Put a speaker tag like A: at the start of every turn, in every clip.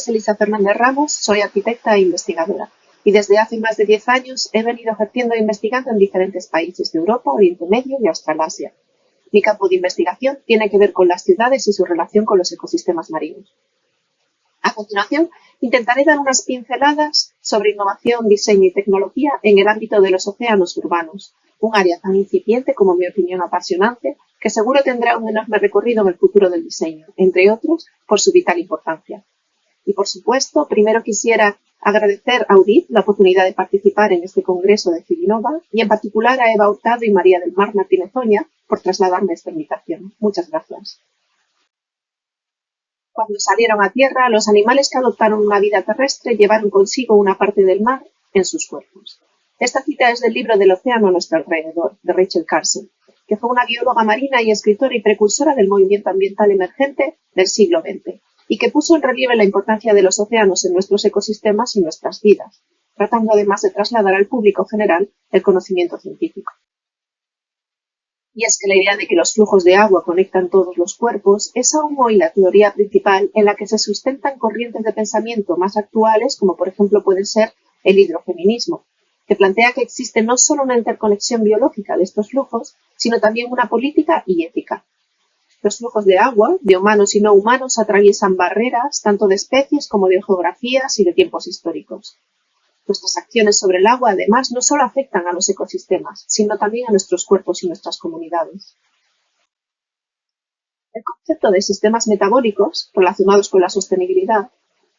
A: es Elisa Fernández Ramos, soy arquitecta e investigadora y desde hace más de 10 años he venido ejerciendo e investigando en diferentes países de Europa, Oriente Medio y Australasia. Mi campo de investigación tiene que ver con las ciudades y su relación con los ecosistemas marinos. A continuación, intentaré dar unas pinceladas sobre innovación, diseño y tecnología en el ámbito de los océanos urbanos, un área tan incipiente como, en mi opinión, apasionante, que seguro tendrá un enorme recorrido en el futuro del diseño, entre otros, por su vital importancia. Y, por supuesto, primero quisiera agradecer a UDIT la oportunidad de participar en este congreso de Civinova y, en particular, a Eva Hurtado y María del Mar Martínez Oña por trasladarme esta invitación. Muchas gracias. Cuando salieron a tierra, los animales que adoptaron una vida terrestre llevaron consigo una parte del mar en sus cuerpos. Esta cita es del libro Del océano a nuestro alrededor, de Rachel Carson, que fue una bióloga marina y escritora y precursora del movimiento ambiental emergente del siglo XX, y que puso en relieve la importancia de los océanos en nuestros ecosistemas y nuestras vidas, tratando además de trasladar al público general el conocimiento científico. Y es que la idea de que los flujos de agua conectan todos los cuerpos es aún hoy la teoría principal en la que se sustentan corrientes de pensamiento más actuales, como por ejemplo puede ser el hidrofeminismo, que plantea que existe no solo una interconexión biológica de estos flujos, sino también una política y ética. Los flujos de agua, de humanos y no humanos, atraviesan barreras tanto de especies como de geografías y de tiempos históricos. Nuestras acciones sobre el agua, además, no solo afectan a los ecosistemas, sino también a nuestros cuerpos y nuestras comunidades. El concepto de sistemas metabólicos, relacionados con la sostenibilidad,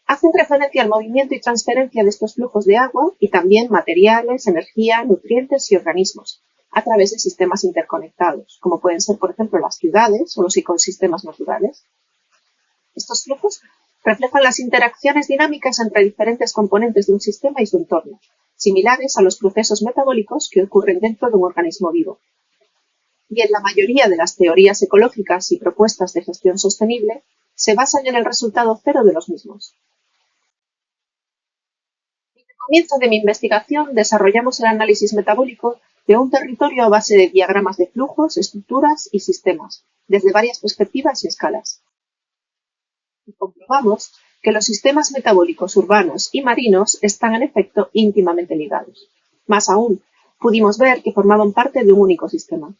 A: hacen referencia al movimiento y transferencia de estos flujos de agua y también materiales, energía, nutrientes y organismos, a través de sistemas interconectados, como pueden ser, por ejemplo, las ciudades o los ecosistemas naturales. Estos flujos reflejan las interacciones dinámicas entre diferentes componentes de un sistema y su entorno, similares a los procesos metabólicos que ocurren dentro de un organismo vivo. Y en la mayoría de las teorías ecológicas y propuestas de gestión sostenible se basan en el resultado cero de los mismos. Desde el comienzo de mi investigación desarrollamos el análisis metabólico de un territorio a base de diagramas de flujos, estructuras y sistemas, desde varias perspectivas y escalas. Y comprobamos que los sistemas metabólicos urbanos y marinos están en efecto íntimamente ligados. Más aún, pudimos ver que formaban parte de un único sistema.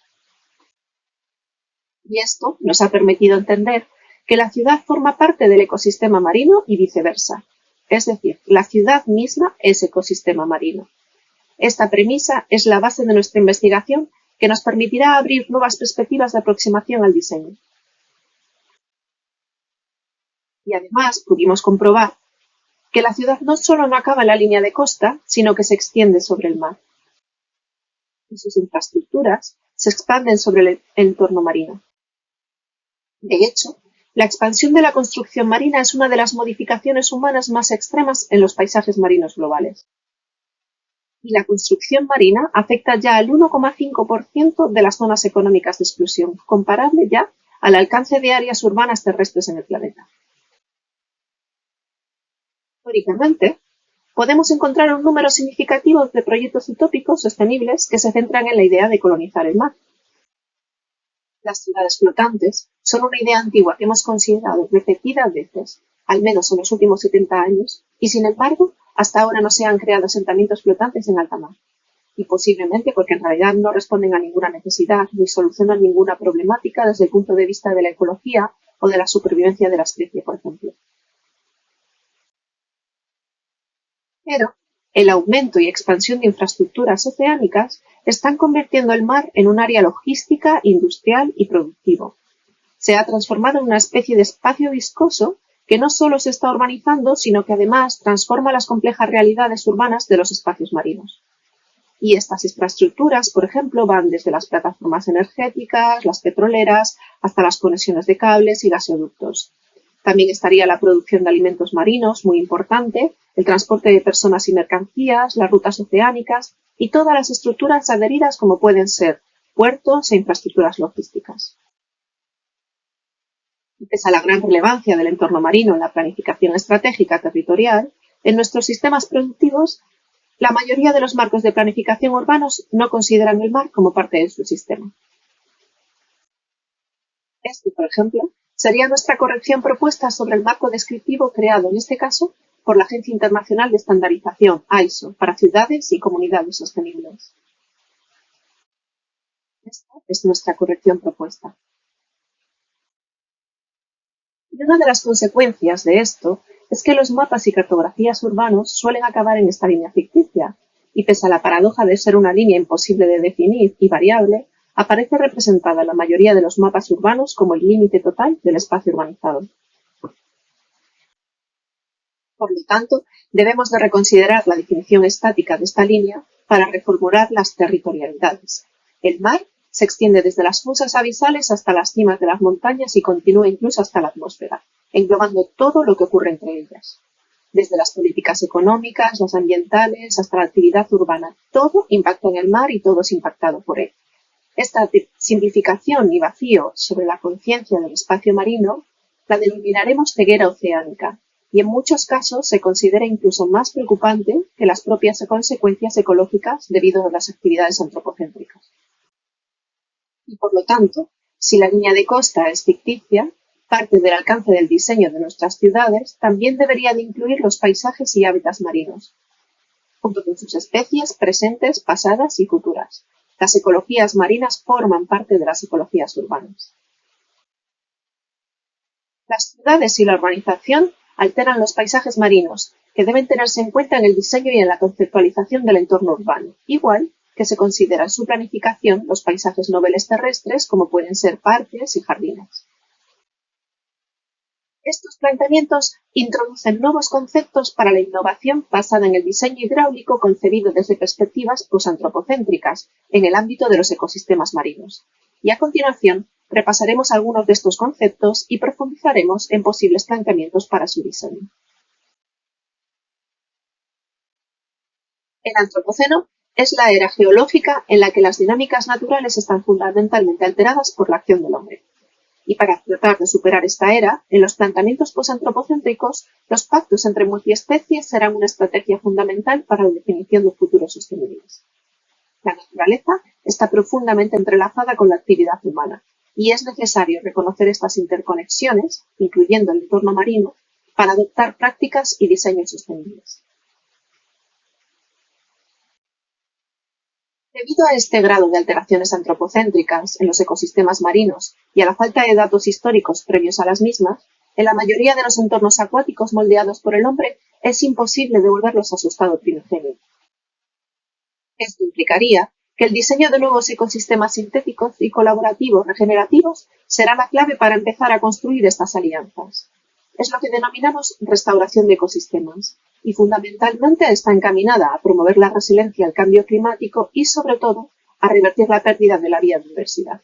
A: Y esto nos ha permitido entender que la ciudad forma parte del ecosistema marino y viceversa. Es decir, la ciudad misma es ecosistema marino. Esta premisa es la base de nuestra investigación que nos permitirá abrir nuevas perspectivas de aproximación al diseño. Y además pudimos comprobar que la ciudad no solo no acaba en la línea de costa, sino que se extiende sobre el mar. Y sus infraestructuras se expanden sobre el entorno marino. De hecho, la expansión de la construcción marina es una de las modificaciones humanas más extremas en los paisajes marinos globales. Y la construcción marina afecta ya al 1,5% de las zonas económicas de exclusión, comparable ya al alcance de áreas urbanas terrestres en el planeta. Históricamente, podemos encontrar un número significativo de proyectos utópicos sostenibles que se centran en la idea de colonizar el mar. Las ciudades flotantes son una idea antigua que hemos considerado repetidas veces, al menos en los últimos 70 años, y sin embargo, hasta ahora no se han creado asentamientos flotantes en alta mar. Y posiblemente porque en realidad no responden a ninguna necesidad ni solucionan ninguna problemática desde el punto de vista de la ecología o de la supervivencia de la especie, por ejemplo. Pero el aumento y expansión de infraestructuras oceánicas están convirtiendo el mar en un área logística, industrial y productivo. Se ha transformado en una especie de espacio viscoso que no solo se está urbanizando, sino que además transforma las complejas realidades urbanas de los espacios marinos. Y estas infraestructuras, por ejemplo, van desde las plataformas energéticas, las petroleras, hasta las conexiones de cables y gasoductos. También estaría la producción de alimentos marinos, muy importante, el transporte de personas y mercancías, las rutas oceánicas y todas las estructuras adheridas como pueden ser puertos e infraestructuras logísticas. Y pese a la gran relevancia del entorno marino en la planificación estratégica territorial, en nuestros sistemas productivos, la mayoría de los marcos de planificación urbanos no consideran el mar como parte de su sistema. Este, por ejemplo, Sería nuestra corrección propuesta sobre el marco descriptivo creado, en este caso, por la Agencia Internacional de Estandarización, ISO, para ciudades y comunidades sostenibles. Esta es nuestra corrección propuesta. Y una de las consecuencias de esto es que los mapas y cartografías urbanos suelen acabar en esta línea ficticia, y pese a la paradoja de ser una línea imposible de definir y variable, aparece representada en la mayoría de los mapas urbanos como el límite total del espacio urbanizado. Por lo tanto, debemos de reconsiderar la definición estática de esta línea para reformular las territorialidades. El mar se extiende desde las fosas abisales hasta las cimas de las montañas y continúa incluso hasta la atmósfera, englobando todo lo que ocurre entre ellas. Desde las políticas económicas, las ambientales, hasta la actividad urbana, todo impacta en el mar y todo es impactado por él. Esta simplificación y vacío sobre la conciencia del espacio marino la denominaremos ceguera oceánica, y en muchos casos se considera incluso más preocupante que las propias consecuencias ecológicas debido a las actividades antropocéntricas. Y por lo tanto, si la línea de costa es ficticia, parte del alcance del diseño de nuestras ciudades también debería de incluir los paisajes y hábitats marinos, junto con sus especies presentes, pasadas y futuras. Las ecologías marinas forman parte de las ecologías urbanas. Las ciudades y la urbanización alteran los paisajes marinos, que deben tenerse en cuenta en el diseño y en la conceptualización del entorno urbano, igual que se considera en su planificación los paisajes nobles terrestres, como pueden ser parques y jardines. Estos planteamientos introducen nuevos conceptos para la innovación basada en el diseño hidráulico concebido desde perspectivas posantropocéntricas en el ámbito de los ecosistemas marinos. Y a continuación, repasaremos algunos de estos conceptos y profundizaremos en posibles planteamientos para su diseño. El Antropoceno es la era geológica en la que las dinámicas naturales están fundamentalmente alteradas por la acción del hombre. Y para tratar de superar esta era, en los planteamientos posantropocéntricos, los pactos entre multiespecies serán una estrategia fundamental para la definición de futuros sostenibles. La naturaleza está profundamente entrelazada con la actividad humana, y es necesario reconocer estas interconexiones, incluyendo el entorno marino, para adoptar prácticas y diseños sostenibles. Debido a este grado de alteraciones antropocéntricas en los ecosistemas marinos y a la falta de datos históricos previos a las mismas, en la mayoría de los entornos acuáticos moldeados por el hombre es imposible devolverlos a su estado primigenio. Esto implicaría que el diseño de nuevos ecosistemas sintéticos y colaborativos regenerativos será la clave para empezar a construir estas alianzas. Es lo que denominamos restauración de ecosistemas, y fundamentalmente está encaminada a promover la resiliencia al cambio climático y, sobre todo, a revertir la pérdida de la biodiversidad.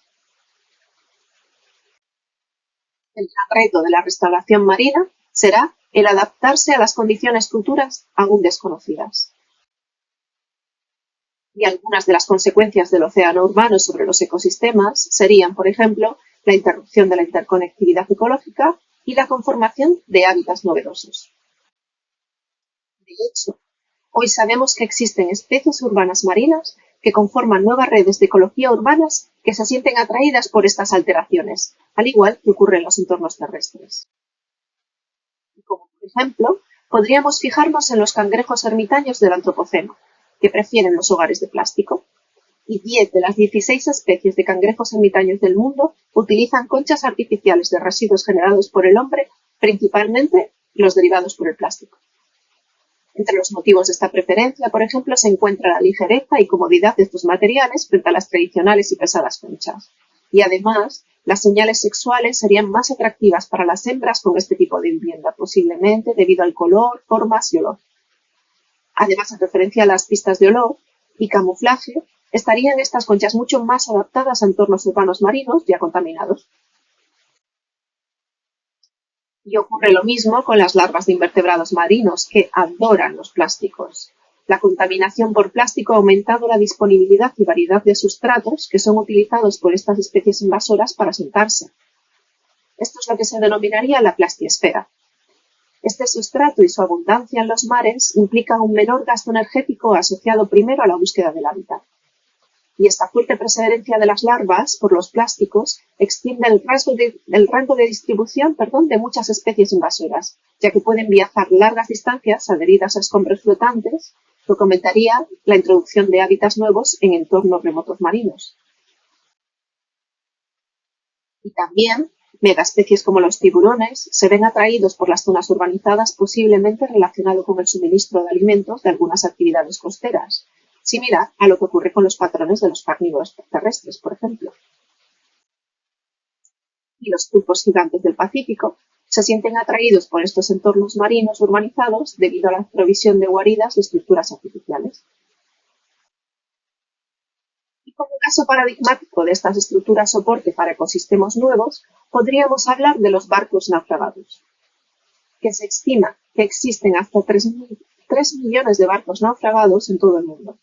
A: El gran reto de la restauración marina será el adaptarse a las condiciones futuras aún desconocidas. Y algunas de las consecuencias del océano urbano sobre los ecosistemas serían, por ejemplo, la interrupción de la interconectividad ecológica y la conformación de hábitats novedosos. De hecho, hoy sabemos que existen especies urbanas marinas que conforman nuevas redes de ecología urbanas que se sienten atraídas por estas alteraciones, al igual que ocurre en los entornos terrestres. Como por ejemplo, podríamos fijarnos en los cangrejos ermitaños del Antropoceno, que prefieren los hogares de plástico, y 10 de las 16 especies de cangrejos ermitaños del mundo utilizan conchas artificiales de residuos generados por el hombre, principalmente los derivados por el plástico. Entre los motivos de esta preferencia, por ejemplo, se encuentra la ligereza y comodidad de estos materiales frente a las tradicionales y pesadas conchas. Y además, las señales sexuales serían más atractivas para las hembras con este tipo de vivienda, posiblemente debido al color, formas y olor. Además, en referencia a las pistas de olor y camuflaje, estarían estas conchas mucho más adaptadas a entornos urbanos marinos ya contaminados. Y ocurre lo mismo con las larvas de invertebrados marinos, que adoran los plásticos. La contaminación por plástico ha aumentado la disponibilidad y variedad de sustratos que son utilizados por estas especies invasoras para asentarse. Esto es lo que se denominaría la plastiesfera. Este sustrato y su abundancia en los mares implican un menor gasto energético asociado primero a la búsqueda del hábitat. y esta fuerte presencia de las larvas por los plásticos extiende el rango de distribución de muchas especies invasoras, ya que pueden viajar largas distancias adheridas a escombros flotantes, lo que aumentaría la introducción de hábitats nuevos en entornos remotos marinos. Y también, megaespecies como los tiburones se ven atraídos por las zonas urbanizadas posiblemente relacionado con el suministro de alimentos de algunas actividades costeras, similar a lo que ocurre con los patrones de los carnívoros terrestres, por ejemplo. Y los pulpos gigantes del Pacífico se sienten atraídos por estos entornos marinos urbanizados debido a la provisión de guaridas y estructuras artificiales. Y como caso paradigmático de estas estructuras soporte para ecosistemas nuevos, podríamos hablar de los barcos naufragados, que se estima que existen hasta 3 millones de barcos naufragados en todo el mundo.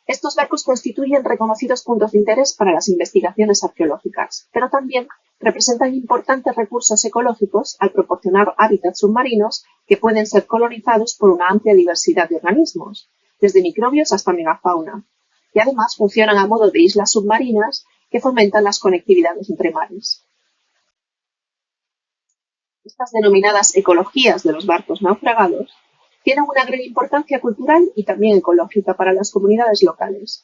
A: Estos barcos constituyen reconocidos puntos de interés para las investigaciones arqueológicas, pero también representan importantes recursos ecológicos al proporcionar hábitats submarinos que pueden ser colonizados por una amplia diversidad de organismos, desde microbios hasta megafauna, y además funcionan a modo de islas submarinas que fomentan las conectividades entre mares. Estas denominadas ecologías de los barcos naufragados tienen una gran importancia cultural y también ecológica para las comunidades locales,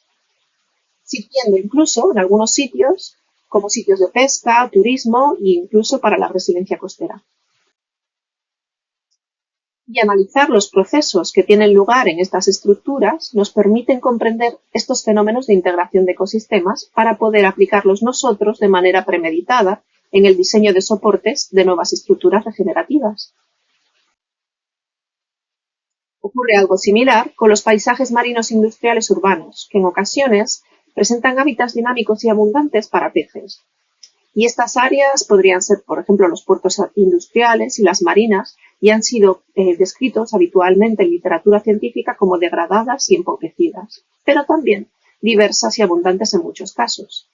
A: sirviendo incluso en algunos sitios como sitios de pesca, turismo e incluso para la resiliencia costera. Y analizar los procesos que tienen lugar en estas estructuras nos permiten comprender estos fenómenos de integración de ecosistemas para poder aplicarlos nosotros de manera premeditada en el diseño de soportes de nuevas estructuras regenerativas. Ocurre algo similar con los paisajes marinos industriales urbanos, que en ocasiones presentan hábitats dinámicos y abundantes para peces. Y estas áreas podrían ser, por ejemplo, los puertos industriales y las marinas, y han sido descritos habitualmente en literatura científica como degradadas y empobrecidas, pero también diversas y abundantes en muchos casos,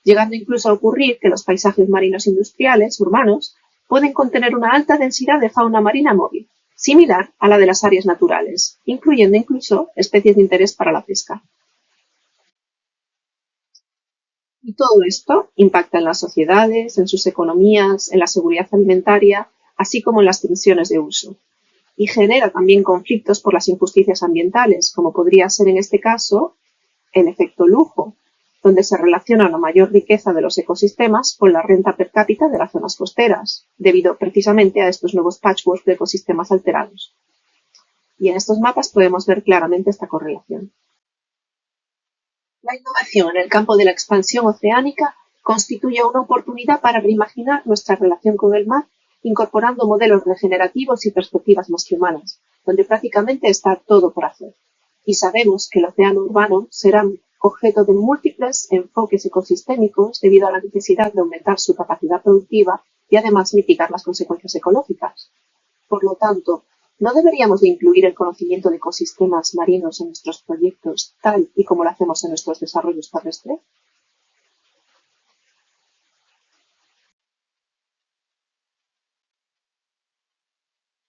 A: llegando incluso a ocurrir que los paisajes marinos industriales urbanos pueden contener una alta densidad de fauna marina móvil, similar a la de las áreas naturales, incluyendo incluso especies de interés para la pesca. Y todo esto impacta en las sociedades, en sus economías, en la seguridad alimentaria, así como en las tensiones de uso. Y genera también conflictos por las injusticias ambientales, como podría ser en este caso el efecto lujo, donde se relaciona la mayor riqueza de los ecosistemas con la renta per cápita de las zonas costeras, debido precisamente a estos nuevos patchwork de ecosistemas alterados. Y en estos mapas podemos ver claramente esta correlación. La innovación en el campo de la expansión oceánica constituye una oportunidad para reimaginar nuestra relación con el mar, incorporando modelos regenerativos y perspectivas más que humanas, donde prácticamente está todo por hacer. Y sabemos que el océano urbano será objeto de múltiples enfoques ecosistémicos debido a la necesidad de aumentar su capacidad productiva y además mitigar las consecuencias ecológicas. Por lo tanto, ¿no deberíamos de incluir el conocimiento de ecosistemas marinos en nuestros proyectos tal y como lo hacemos en nuestros desarrollos terrestres?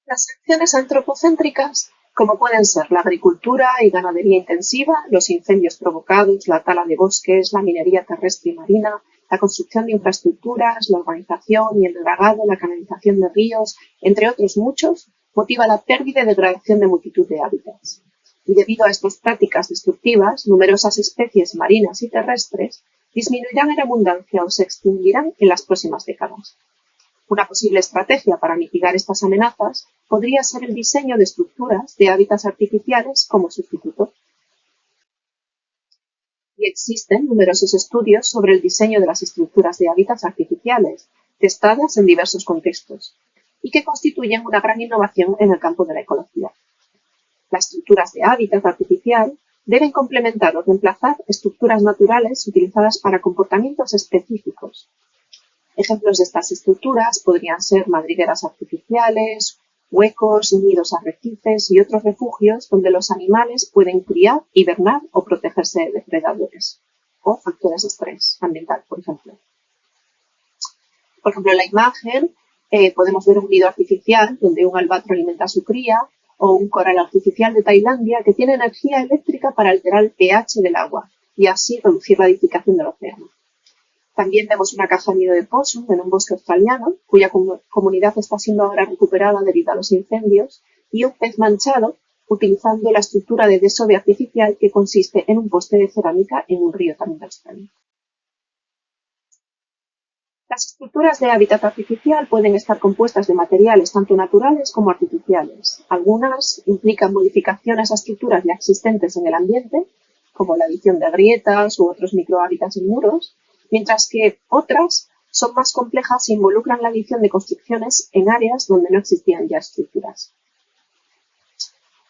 A: Las acciones antropocéntricas, como pueden ser la agricultura y ganadería intensiva, los incendios provocados, la tala de bosques, la minería terrestre y marina, la construcción de infraestructuras, la urbanización y el dragado, la canalización de ríos, entre otros muchos, motiva la pérdida y degradación de multitud de hábitats. Y debido a estas prácticas destructivas, numerosas especies marinas y terrestres disminuirán en abundancia o se extinguirán en las próximas décadas. Una posible estrategia para mitigar estas amenazas podría ser el diseño de estructuras de hábitats artificiales como sustituto. Y existen numerosos estudios sobre el diseño de las estructuras de hábitats artificiales, testadas en diversos contextos, y que constituyen una gran innovación en el campo de la ecología. Las estructuras de hábitat artificial deben complementar o reemplazar estructuras naturales utilizadas para comportamientos específicos. Ejemplos de estas estructuras podrían ser madrigueras artificiales, huecos, nidos arrecifes y otros refugios donde los animales pueden criar, hibernar o protegerse de depredadores o factores de estrés ambiental, por ejemplo. Por ejemplo, en la imagen podemos ver un nido artificial donde un albatro alimenta a su cría o un coral artificial de Tailandia que tiene energía eléctrica para alterar el pH del agua y así reducir la acidificación del océano. También vemos una caja nido de possum en un bosque australiano, cuya comunidad está siendo ahora recuperada debido a los incendios, y un pez manchado utilizando la estructura de desove artificial que consiste en un poste de cerámica en un río también de Australia. Las estructuras de hábitat artificial pueden estar compuestas de materiales tanto naturales como artificiales. Algunas implican modificaciones a estructuras ya existentes en el ambiente, como la adición de grietas u otros microhábitats en muros, mientras que otras son más complejas e involucran la adición de construcciones en áreas donde no existían ya estructuras.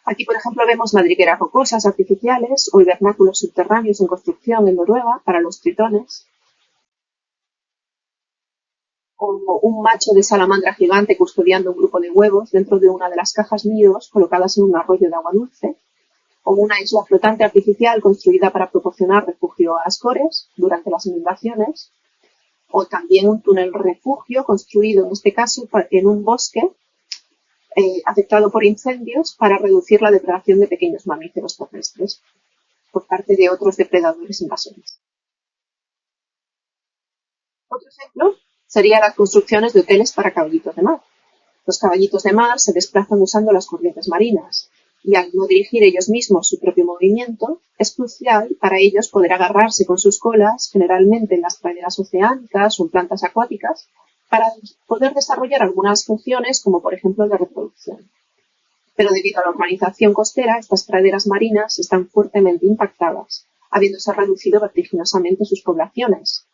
A: Aquí, por ejemplo, vemos madrigueras rocosas artificiales o hibernáculos subterráneos en construcción en Noruega para los tritones, o un macho de salamandra gigante custodiando un grupo de huevos dentro de una de las cajas nidos colocadas en un arroyo de agua dulce, o una isla flotante artificial construida para proporcionar refugio a ascores durante las inundaciones, o también un túnel refugio construido en este caso en un bosque afectado por incendios para reducir la depredación de pequeños mamíferos terrestres por parte de otros depredadores invasores. Otro ejemplo serían las construcciones de hoteles para caballitos de mar. Los caballitos de mar se desplazan usando las corrientes marinas y al no dirigir ellos mismos su propio movimiento, es crucial para ellos poder agarrarse con sus colas, generalmente en las praderas oceánicas o en plantas acuáticas, para poder desarrollar algunas funciones como por ejemplo la reproducción. Pero debido a la urbanización costera, estas praderas marinas están fuertemente impactadas, habiéndose reducido vertiginosamente sus poblaciones.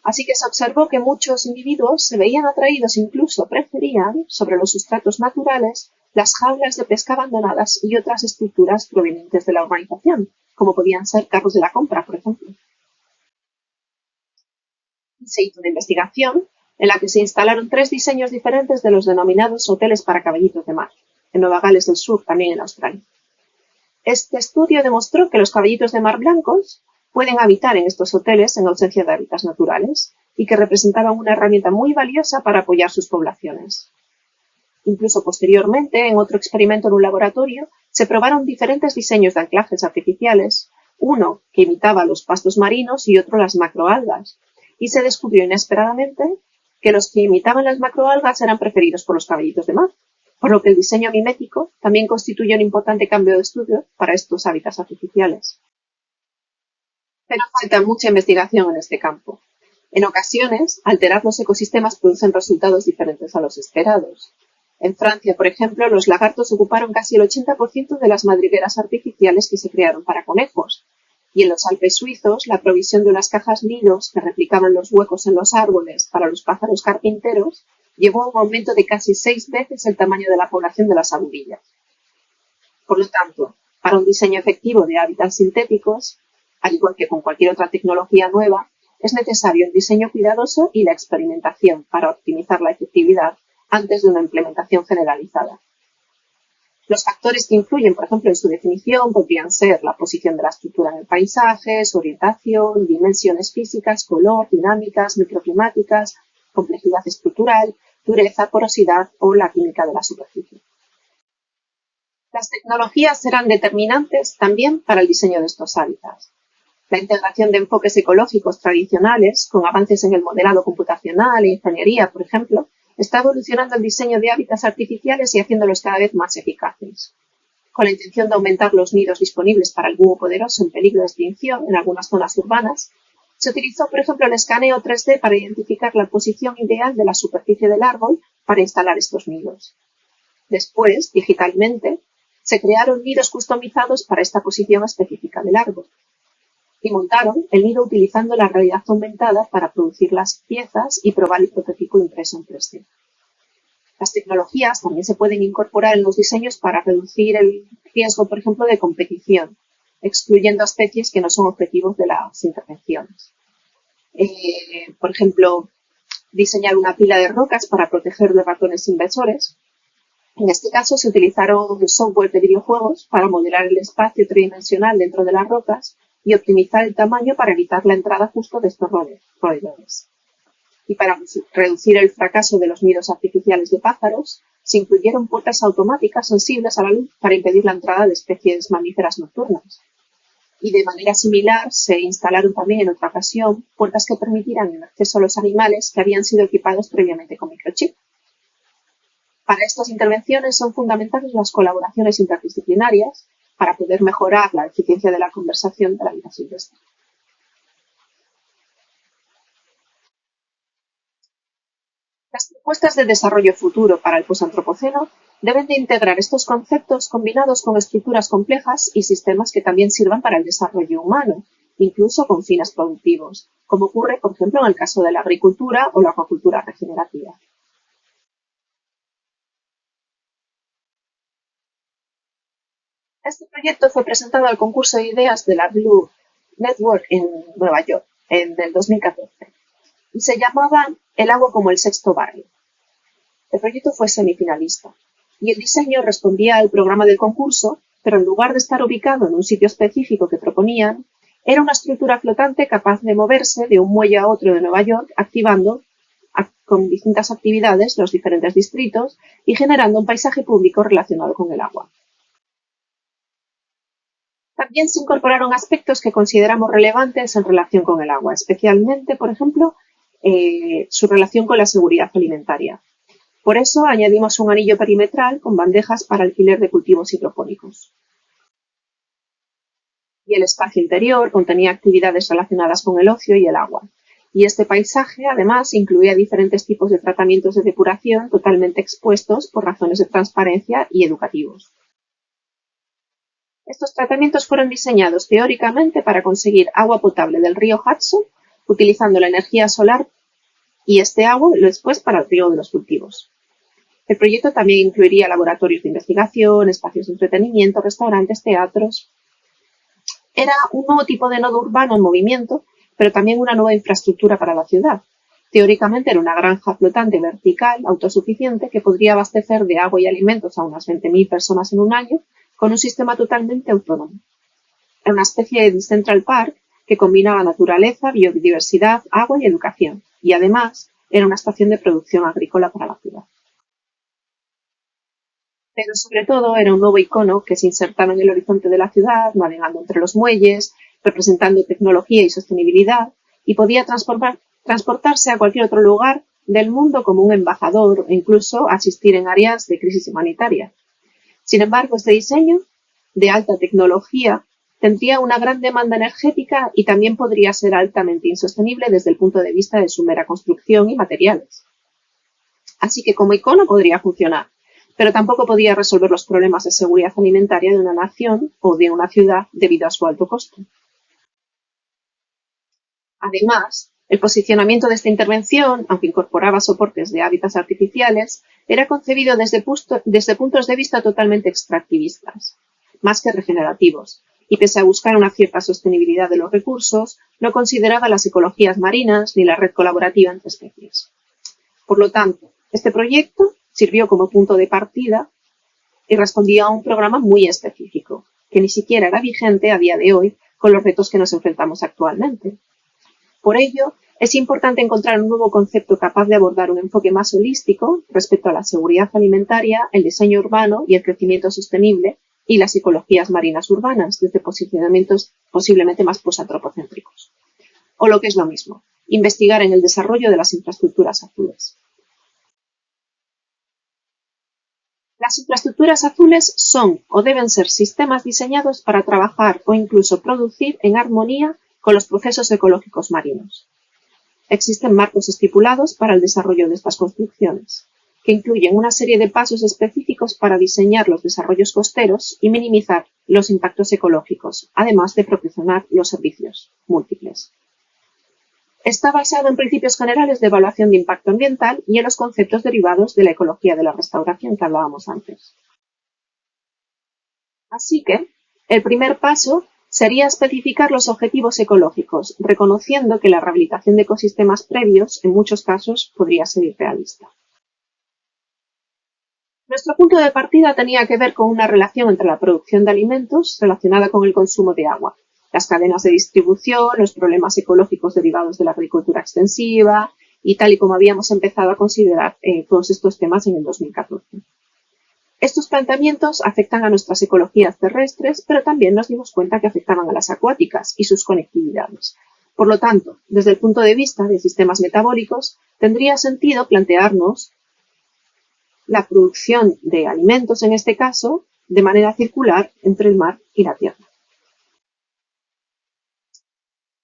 A: Así que se observó que muchos individuos se veían atraídos, incluso preferían, sobre los sustratos naturales, las jaulas de pesca abandonadas y otras estructuras provenientes de la urbanización, como podían ser carros de la compra, por ejemplo. Se hizo una investigación en la que se instalaron 3 diseños diferentes de los denominados hoteles para caballitos de mar, en Nueva Gales del Sur, también en Australia. Este estudio demostró que los caballitos de mar blancos pueden habitar en estos hoteles en ausencia de hábitats naturales y que representaban una herramienta muy valiosa para apoyar sus poblaciones. Incluso posteriormente, en otro experimento en un laboratorio, se probaron diferentes diseños de anclajes artificiales, uno que imitaba los pastos marinos y otro las macroalgas, y se descubrió inesperadamente que los que imitaban las macroalgas eran preferidos por los caballitos de mar, por lo que el diseño mimético también constituye un importante cambio de estudio para estos hábitats artificiales. Pero falta mucha investigación en este campo. En ocasiones, alterar los ecosistemas producen resultados diferentes a los esperados. En Francia, por ejemplo, los lagartos ocuparon casi el 80% de las madrigueras artificiales que se crearon para conejos, y en los Alpes suizos, la provisión de unas cajas nidos que replicaban los huecos en los árboles para los pájaros carpinteros llevó a un aumento de casi 6 veces el tamaño de la población de las aburillas. Por lo tanto, para un diseño efectivo de hábitats sintéticos, al igual que con cualquier otra tecnología nueva, es necesario el diseño cuidadoso y la experimentación para optimizar la efectividad antes de una implementación generalizada. Los factores que influyen, por ejemplo, en su definición podrían ser la posición de la estructura en el paisaje, su orientación, dimensiones físicas, color, dinámicas, microclimáticas, complejidad estructural, dureza, porosidad o la química de la superficie. Las tecnologías serán determinantes también para el diseño de estos hábitats. La integración de enfoques ecológicos tradicionales, con avances en el modelado computacional e ingeniería, por ejemplo, está evolucionando el diseño de hábitats artificiales y haciéndolos cada vez más eficaces. Con la intención de aumentar los nidos disponibles para el búho poderoso en peligro de extinción en algunas zonas urbanas, se utilizó, por ejemplo, el escaneo 3D para identificar la posición ideal de la superficie del árbol para instalar estos nidos. Después, digitalmente, se crearon nidos customizados para esta posición específica del árbol. Y montaron el nido utilizando la realidad aumentada para producir las piezas y probar el prototipo impreso en 3D. Las tecnologías también se pueden incorporar en los diseños para reducir el riesgo, por ejemplo, de competición, excluyendo especies que no son objetivos de las intervenciones. Por ejemplo, diseñar una pila de rocas para proteger de ratones invasores. En este caso se utilizaron software de videojuegos para modelar el espacio tridimensional dentro de las rocas y optimizar el tamaño para evitar la entrada justo de estos roedores. Y para reducir el fracaso de los nidos artificiales de pájaros, se incluyeron puertas automáticas sensibles a la luz para impedir la entrada de especies mamíferas nocturnas. Y de manera similar se instalaron también en otra ocasión puertas que permitieran el acceso a los animales que habían sido equipados previamente con microchip. Para estas intervenciones son fundamentales las colaboraciones interdisciplinarias para poder mejorar la eficiencia de la conservación de la vida silvestre. Las propuestas de desarrollo futuro para el posantropoceno deben de integrar estos conceptos combinados con estructuras complejas y sistemas que también sirvan para el desarrollo humano, incluso con fines productivos, como ocurre, por ejemplo, en el caso de la agricultura o la acuacultura regenerativa. Este proyecto fue presentado al concurso de ideas de la Blue Network en Nueva York en el 2014 y se llamaba El agua como el sexto barrio. El proyecto fue semifinalista y el diseño respondía al programa del concurso, pero en lugar de estar ubicado en un sitio específico que proponían, era una estructura flotante capaz de moverse de un muelle a otro de Nueva York, activando con distintas actividades los diferentes distritos y generando un paisaje público relacionado con el agua. También se incorporaron aspectos que consideramos relevantes en relación con el agua, especialmente, por ejemplo, su relación con la seguridad alimentaria. Por eso añadimos un anillo perimetral con bandejas para alquiler de cultivos hidropónicos. Y el espacio interior contenía actividades relacionadas con el ocio y el agua. Y este paisaje, además, incluía diferentes tipos de tratamientos de depuración totalmente expuestos por razones de transparencia y educativos. Estos tratamientos fueron diseñados teóricamente para conseguir agua potable del río Hudson, utilizando la energía solar y este agua después para el riego de los cultivos. El proyecto también incluiría laboratorios de investigación, espacios de entretenimiento, restaurantes, teatros. Era un nuevo tipo de nodo urbano en movimiento, pero también una nueva infraestructura para la ciudad. Teóricamente era una granja flotante vertical, autosuficiente, que podría abastecer de agua y alimentos a unas 20.000 personas en un año, con un sistema totalmente autónomo. Era una especie de Central Park que combinaba naturaleza, biodiversidad, agua y educación, y además era una estación de producción agrícola para la ciudad. Pero sobre todo era un nuevo icono que se insertaba en el horizonte de la ciudad, navegando entre los muelles, representando tecnología y sostenibilidad, y podía transportarse a cualquier otro lugar del mundo como un embajador e incluso asistir en áreas de crisis humanitaria. Sin embargo, este diseño de alta tecnología tendría una gran demanda energética y también podría ser altamente insostenible desde el punto de vista de su mera construcción y materiales. Así que como icono podría funcionar, pero tampoco podía resolver los problemas de seguridad alimentaria de una nación o de una ciudad debido a su alto costo. Además, el posicionamiento de esta intervención, aunque incorporaba soportes de hábitats artificiales, era concebido desde puntos de vista totalmente extractivistas, más que regenerativos, y pese a buscar una cierta sostenibilidad de los recursos, no consideraba las ecologías marinas ni la red colaborativa entre especies. Por lo tanto, este proyecto sirvió como punto de partida y respondía a un programa muy específico, que ni siquiera era vigente a día de hoy con los retos que nos enfrentamos actualmente. Por ello, es importante encontrar un nuevo concepto capaz de abordar un enfoque más holístico respecto a la seguridad alimentaria, el diseño urbano y el crecimiento sostenible y las ecologías marinas urbanas desde posicionamientos posiblemente más posantropocéntricos. O lo que es lo mismo, investigar en el desarrollo de las infraestructuras azules. Las infraestructuras azules son o deben ser sistemas diseñados para trabajar o incluso producir en armonía con los procesos ecológicos marinos. Existen marcos estipulados para el desarrollo de estas construcciones, que incluyen una serie de pasos específicos para diseñar los desarrollos costeros y minimizar los impactos ecológicos, además de proporcionar los servicios múltiples. Está basado en principios generales de evaluación de impacto ambiental y en los conceptos derivados de la ecología de la restauración que hablábamos antes. Así que, el primer paso sería especificar los objetivos ecológicos, reconociendo que la rehabilitación de ecosistemas previos, en muchos casos, podría ser irrealista. Nuestro punto de partida tenía que ver con una relación entre la producción de alimentos relacionada con el consumo de agua, las cadenas de distribución, los problemas ecológicos derivados de la agricultura extensiva y tal y como habíamos empezado a considerar todos estos temas en el 2014. Estos planteamientos afectan a nuestras ecologías terrestres, pero también nos dimos cuenta que afectaban a las acuáticas y sus conectividades. Por lo tanto, desde el punto de vista de sistemas metabólicos, tendría sentido plantearnos la producción de alimentos, en este caso, de manera circular entre el mar y la tierra.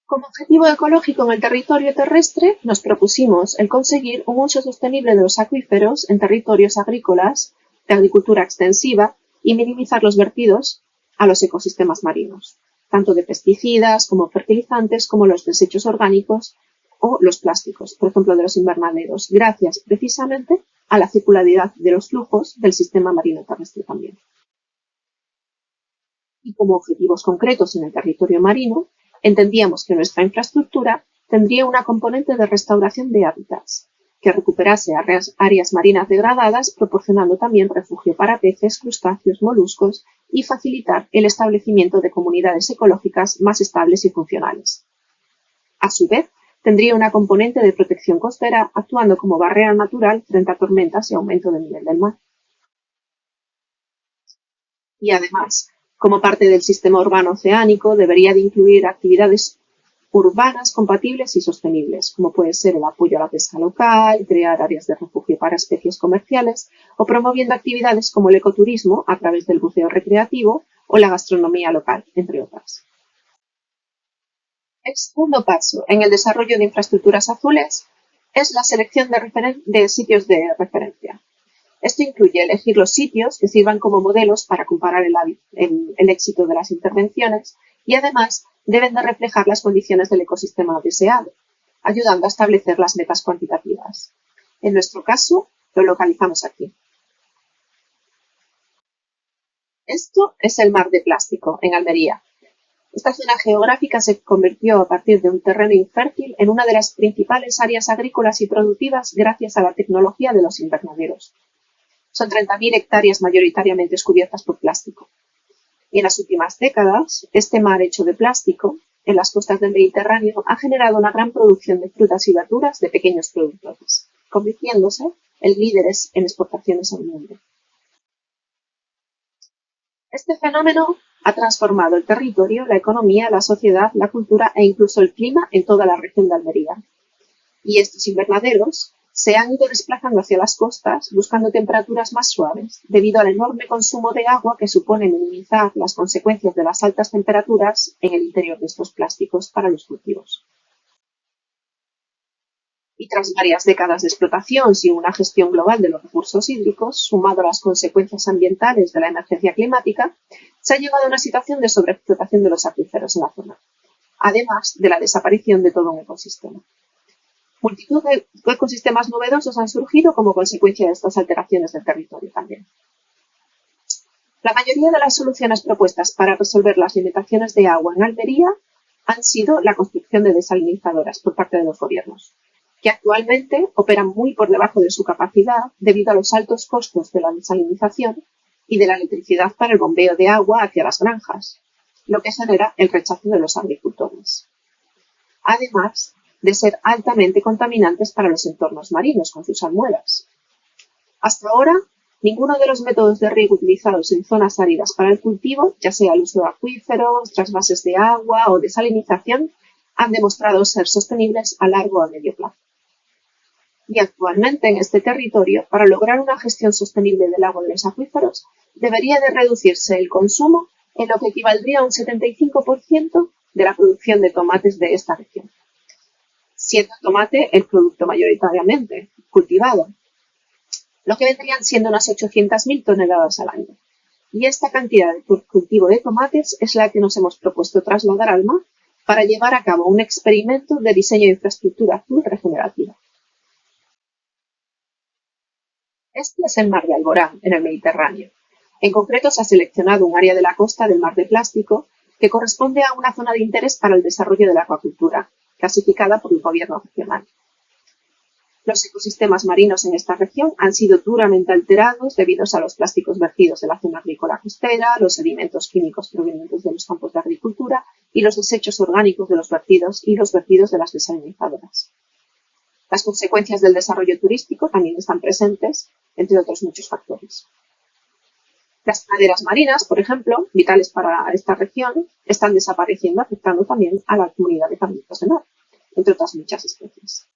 A: Como objetivo ecológico en el territorio terrestre, nos propusimos el conseguir un uso sostenible de los acuíferos en territorios agrícolas de agricultura extensiva y minimizar los vertidos a los ecosistemas marinos, tanto de pesticidas como fertilizantes, como los desechos orgánicos o los plásticos, por ejemplo, de los invernaderos, gracias precisamente a la circularidad de los flujos del sistema marino terrestre también. Y como objetivos concretos en el territorio marino, entendíamos que nuestra infraestructura tendría una componente de restauración de hábitats, que recuperase áreas marinas degradadas, proporcionando también refugio para peces, crustáceos, moluscos y facilitar el establecimiento de comunidades ecológicas más estables y funcionales. A su vez, tendría una componente de protección costera, actuando como barrera natural frente a tormentas y aumento del nivel del mar. Y además, como parte del sistema urbano oceánico, debería de incluir actividades urbanas compatibles y sostenibles, como puede ser el apoyo a la pesca local, crear áreas de refugio para especies comerciales o promoviendo actividades como el ecoturismo a través del buceo recreativo o la gastronomía local, entre otras. El segundo paso en el desarrollo de infraestructuras azules es la selección de sitios de referencia. Esto incluye elegir los sitios que sirvan como modelos para comparar el éxito de las intervenciones y además deben de reflejar las condiciones del ecosistema deseado, ayudando a establecer las metas cuantitativas. En nuestro caso, lo localizamos aquí. Esto es el mar de plástico, en Almería. Esta zona geográfica se convirtió a partir de un terreno infértil en una de las principales áreas agrícolas y productivas gracias a la tecnología de los invernaderos. Son 30.000 hectáreas mayoritariamente cubiertas por plástico. Y en las últimas décadas, este mar hecho de plástico, en las costas del Mediterráneo, ha generado una gran producción de frutas y verduras de pequeños productores, convirtiéndose en líderes en exportaciones al mundo. Este fenómeno ha transformado el territorio, la economía, la sociedad, la cultura e incluso el clima en toda la región de Almería. Y estos invernaderos se han ido desplazando hacia las costas buscando temperaturas más suaves, debido al enorme consumo de agua que supone minimizar las consecuencias de las altas temperaturas en el interior de estos plásticos para los cultivos. Y tras varias décadas de explotación sin una gestión global de los recursos hídricos, sumado a las consecuencias ambientales de la emergencia climática, se ha llegado a una situación de sobreexplotación de los acuíferos en la zona, además de la desaparición de todo un ecosistema. Multitud de ecosistemas novedosos han surgido como consecuencia de estas alteraciones del territorio también. La mayoría de las soluciones propuestas para resolver las limitaciones de agua en Almería han sido la construcción de desalinizadoras por parte de los gobiernos, que actualmente operan muy por debajo de su capacidad debido a los altos costos de la desalinización y de la electricidad para el bombeo de agua hacia las granjas, lo que genera el rechazo de los agricultores. Además de ser altamente contaminantes para los entornos marinos con sus almuedas. Hasta ahora, ninguno de los métodos de riego utilizados en zonas áridas para el cultivo, ya sea el uso de acuíferos, trasvases de agua o desalinización, han demostrado ser sostenibles a largo o a medio plazo. Y actualmente en este territorio, para lograr una gestión sostenible del agua de los acuíferos, debería de reducirse el consumo en lo que equivaldría a un 75% de la producción de tomates de esta región, siendo el tomate el producto mayoritariamente cultivado, lo que vendrían siendo unas 800.000 toneladas al año. Y esta cantidad de cultivo de tomates es la que nos hemos propuesto trasladar al mar para llevar a cabo un experimento de diseño de infraestructura azul regenerativa. Este es el mar de Alborán, en el Mediterráneo. En concreto, se ha seleccionado un área de la costa del mar de plástico que corresponde a una zona de interés para el desarrollo de la acuacultura, clasificada por el gobierno regional. Los ecosistemas marinos en esta región han sido duramente alterados debido a los plásticos vertidos de la zona agrícola costera, los sedimentos químicos provenientes de los campos de agricultura y los desechos orgánicos de los vertidos y los vertidos de las desalinizadoras. Las consecuencias del desarrollo turístico también están presentes, entre otros muchos factores. Las praderas marinas, por ejemplo, vitales para esta región, están desapareciendo, afectando también a la comunidad de carnívoros de mar, entre otras muchas especies.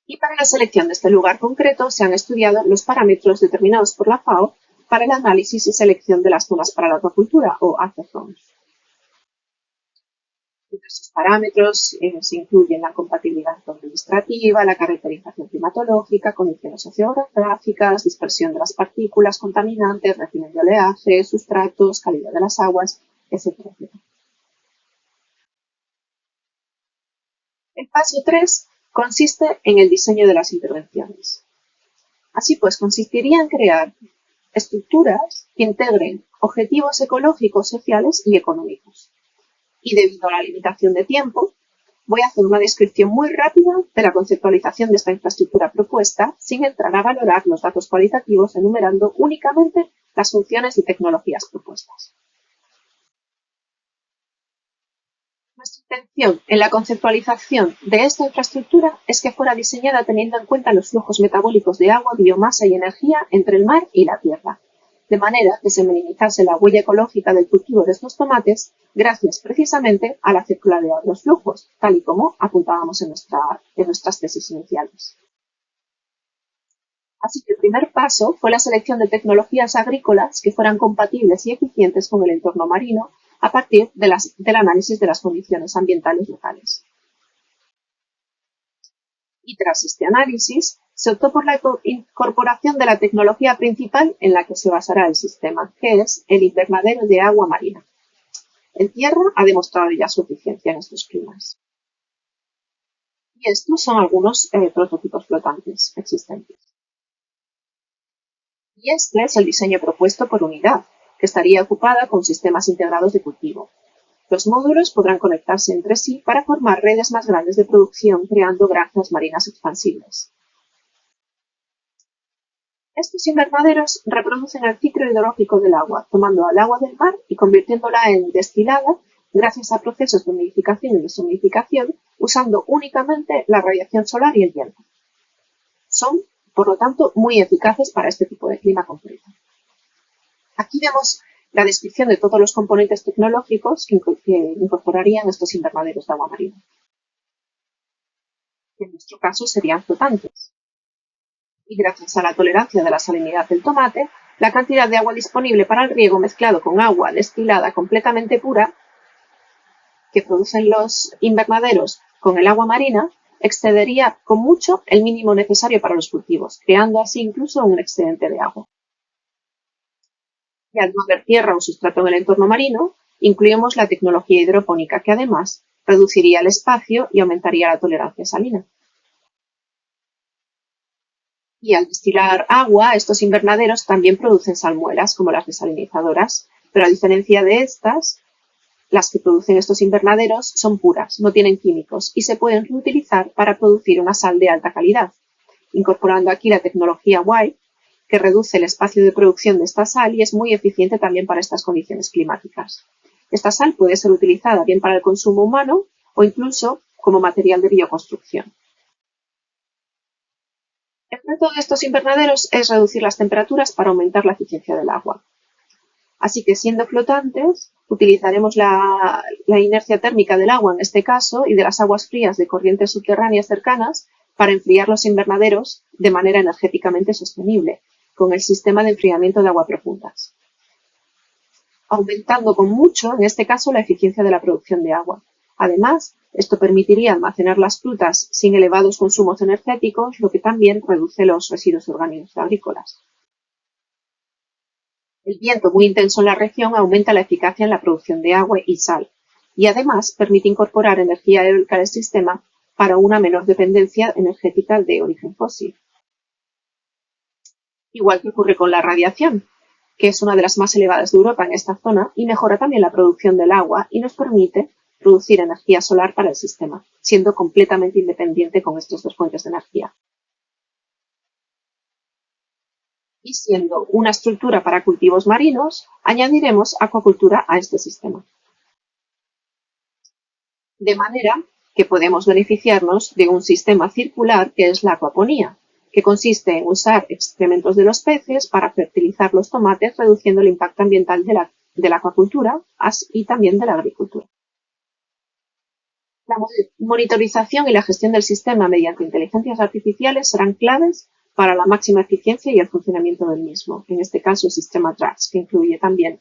A: Y para la selección de este lugar concreto se han estudiado los parámetros determinados por la FAO para el análisis y selección de las zonas para la acuacultura, o AFE zones. Entre estos parámetros se incluyen la compatibilidad administrativa, la caracterización climatológica, condiciones sociogeográficas, dispersión de las partículas contaminantes, régimen de oleaje, sustratos, calidad de las aguas, etcétera, etcétera. El paso 3 consiste en el diseño de las intervenciones. Así pues, consistiría en crear estructuras que integren objetivos ecológicos, sociales y económicos. Y debido a la limitación de tiempo, voy a hacer una descripción muy rápida de la conceptualización de esta infraestructura propuesta, sin entrar a valorar los datos cualitativos, enumerando únicamente las funciones y tecnologías propuestas. Nuestra intención en la conceptualización de esta infraestructura es que fuera diseñada teniendo en cuenta los flujos metabólicos de agua, biomasa y energía entre el mar y la tierra, de manera que se minimizase la huella ecológica del cultivo de estos tomates gracias precisamente a la circularidad de los flujos, tal y como apuntábamos en nuestras tesis iniciales. Así que el primer paso fue la selección de tecnologías agrícolas que fueran compatibles y eficientes con el entorno marino a partir del análisis de las condiciones ambientales locales. Y tras este análisis, se optó por la incorporación de la tecnología principal en la que se basará el sistema, que es el invernadero de agua marina. En tierra ha demostrado ya su eficiencia en estos climas. Y estos son algunos prototipos flotantes existentes. Y este es el diseño propuesto por unidad, que estaría ocupada con sistemas integrados de cultivo. Los módulos podrán conectarse entre sí para formar redes más grandes de producción, creando granjas marinas expansibles. Estos invernaderos reproducen el ciclo hidrológico del agua, tomando el agua del mar y convirtiéndola en destilada gracias a procesos de humidificación y desumidificación, usando únicamente la radiación solar y el viento. Son, por lo tanto, muy eficaces para este tipo de clima concreto. Aquí vemos la descripción de todos los componentes tecnológicos que incorporarían estos invernaderos de agua marina. En nuestro caso serían flotantes. Y gracias a la tolerancia de la salinidad del tomate, la cantidad de agua disponible para el riego mezclado con agua destilada completamente pura que producen los invernaderos con el agua marina excedería con mucho el mínimo necesario para los cultivos, creando así incluso un excedente de agua. Y al no haber tierra o sustrato en el entorno marino, incluimos la tecnología hidropónica que además reduciría el espacio y aumentaría la tolerancia salina. Y al destilar agua, estos invernaderos también producen salmueras, como las desalinizadoras, pero a diferencia de estas, las que producen estos invernaderos son puras, no tienen químicos y se pueden reutilizar para producir una sal de alta calidad, incorporando aquí la tecnología White, que reduce el espacio de producción de esta sal y es muy eficiente también para estas condiciones climáticas. Esta sal puede ser utilizada bien para el consumo humano o incluso como material de bioconstrucción. El reto de estos invernaderos es reducir las temperaturas para aumentar la eficiencia del agua. Así que, siendo flotantes, utilizaremos la inercia térmica del agua en este caso y de las aguas frías de corrientes subterráneas cercanas para enfriar los invernaderos de manera energéticamente sostenible, con el sistema de enfriamiento de agua profundas, aumentando con mucho, en este caso, la eficiencia de la producción de agua. Además, esto permitiría almacenar las frutas sin elevados consumos energéticos, lo que también reduce los residuos orgánicos agrícolas. El viento muy intenso en la región aumenta la eficacia en la producción de agua y sal, y además permite incorporar energía eólica al sistema para una menor dependencia energética de origen fósil. Igual que ocurre con la radiación, que es una de las más elevadas de Europa en esta zona y mejora también la producción del agua y nos permite producir energía solar para el sistema, siendo completamente independiente con estas dos fuentes de energía. Y siendo una estructura para cultivos marinos, añadiremos acuacultura a este sistema. De manera que podemos beneficiarnos de un sistema circular que es la acuaponía, que consiste en usar excrementos de los peces para fertilizar los tomates, reduciendo el impacto ambiental de la acuacultura y también de la agricultura. La monitorización y la gestión del sistema mediante inteligencias artificiales serán claves para la máxima eficiencia y el funcionamiento del mismo. En este caso, el sistema TRACS, que incluye también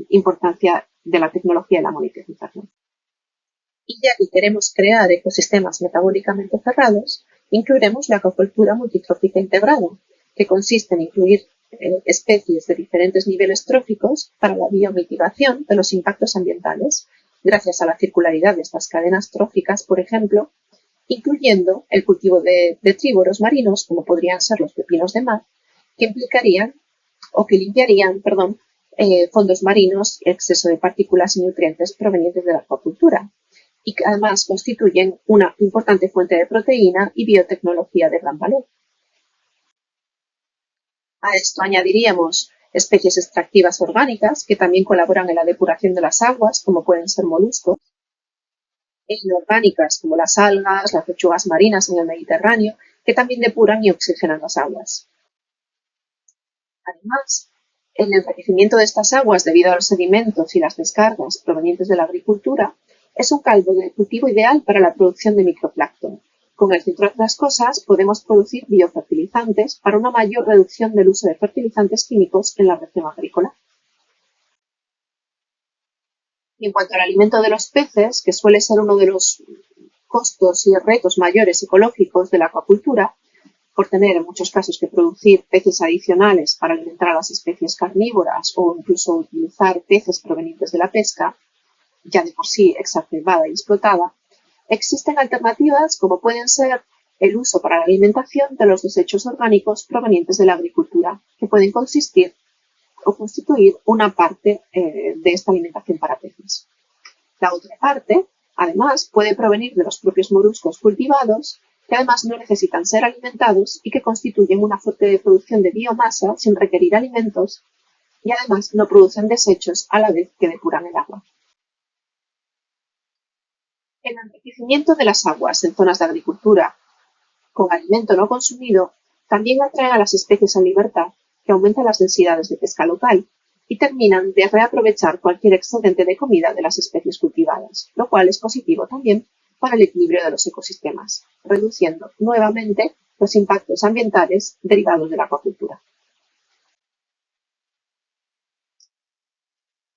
A: importancia de la tecnología y la monitorización. Y ya que queremos crear ecosistemas metabólicamente cerrados, incluiremos la acuacultura multitrófica integrada, que consiste en incluir especies de diferentes niveles tróficos para la biomitigación de los impactos ambientales, gracias a la circularidad de estas cadenas tróficas, por ejemplo, incluyendo el cultivo de detrívoros marinos, como podrían ser los pepinos de mar, que implicarían o que limpiarían, fondos marinos, exceso de partículas y nutrientes provenientes de la acuacultura, y que además constituyen una importante fuente de proteína y biotecnología de gran valor. A esto añadiríamos especies extractivas orgánicas que también colaboran en la depuración de las aguas, como pueden ser moluscos, e inorgánicas como las algas, las lechugas marinas en el Mediterráneo, que también depuran y oxigenan las aguas. Además, el enriquecimiento de estas aguas debido a los sedimentos y las descargas provenientes de la agricultura es un caldo de cultivo ideal para la producción de microplancton. Con el que, entre otras cosas, podemos producir biofertilizantes para una mayor reducción del uso de fertilizantes químicos en la región agrícola. Y en cuanto al alimento de los peces, que suele ser uno de los costos y retos mayores ecológicos de la acuacultura, por tener en muchos casos que producir peces adicionales para alimentar a las especies carnívoras o incluso utilizar peces provenientes de la pesca, ya de por sí exacerbada y explotada, existen alternativas como pueden ser el uso para la alimentación de los desechos orgánicos provenientes de la agricultura, que pueden consistir o constituir una parte de esta alimentación para peces. La otra parte, además, puede provenir de los propios moluscos cultivados, que además no necesitan ser alimentados y que constituyen una fuente de producción de biomasa sin requerir alimentos y además no producen desechos a la vez que depuran el agua. El enriquecimiento de las aguas en zonas de agricultura con alimento no consumido también atrae a las especies en libertad, que aumentan las densidades de pesca local y terminan de reaprovechar cualquier excedente de comida de las especies cultivadas, lo cual es positivo también para el equilibrio de los ecosistemas, reduciendo nuevamente los impactos ambientales derivados de la acuacultura.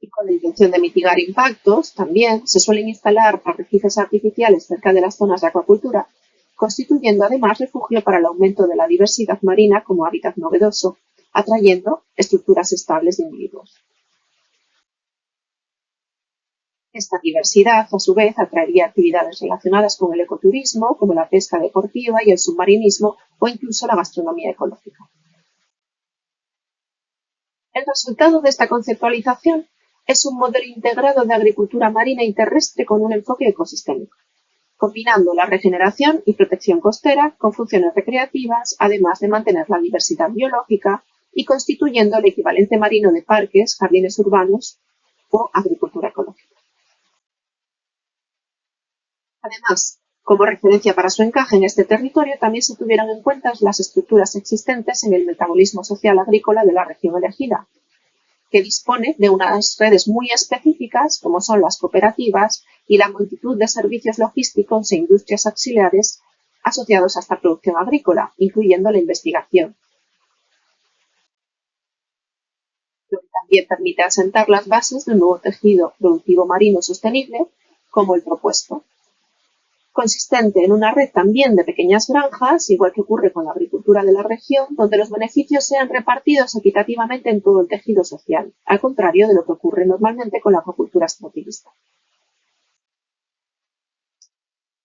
A: Y con la intención de mitigar impactos, también se suelen instalar arrecifes artificiales cerca de las zonas de acuacultura, constituyendo además refugio para el aumento de la diversidad marina como hábitat novedoso, atrayendo estructuras estables de individuos. Esta diversidad, a su vez, atraería actividades relacionadas con el ecoturismo, como la pesca deportiva y el submarinismo, o incluso la gastronomía ecológica. El resultado de esta conceptualización es un modelo integrado de agricultura marina y terrestre con un enfoque ecosistémico, combinando la regeneración y protección costera con funciones recreativas, además de mantener la diversidad biológica y constituyendo el equivalente marino de parques, jardines urbanos o agricultura ecológica. Además, como referencia para su encaje en este territorio, también se tuvieron en cuenta las estructuras existentes en el metabolismo social agrícola de la región elegida, que dispone de unas redes muy específicas, como son las cooperativas y la multitud de servicios logísticos e industrias auxiliares asociados a esta producción agrícola, incluyendo la investigación, lo que también permite asentar las bases de un nuevo tejido productivo marino sostenible, como el propuesto, consistente en una red también de pequeñas granjas, igual que ocurre con la agricultura de la región, donde los beneficios sean repartidos equitativamente en todo el tejido social, al contrario de lo que ocurre normalmente con la acuacultura extractivista.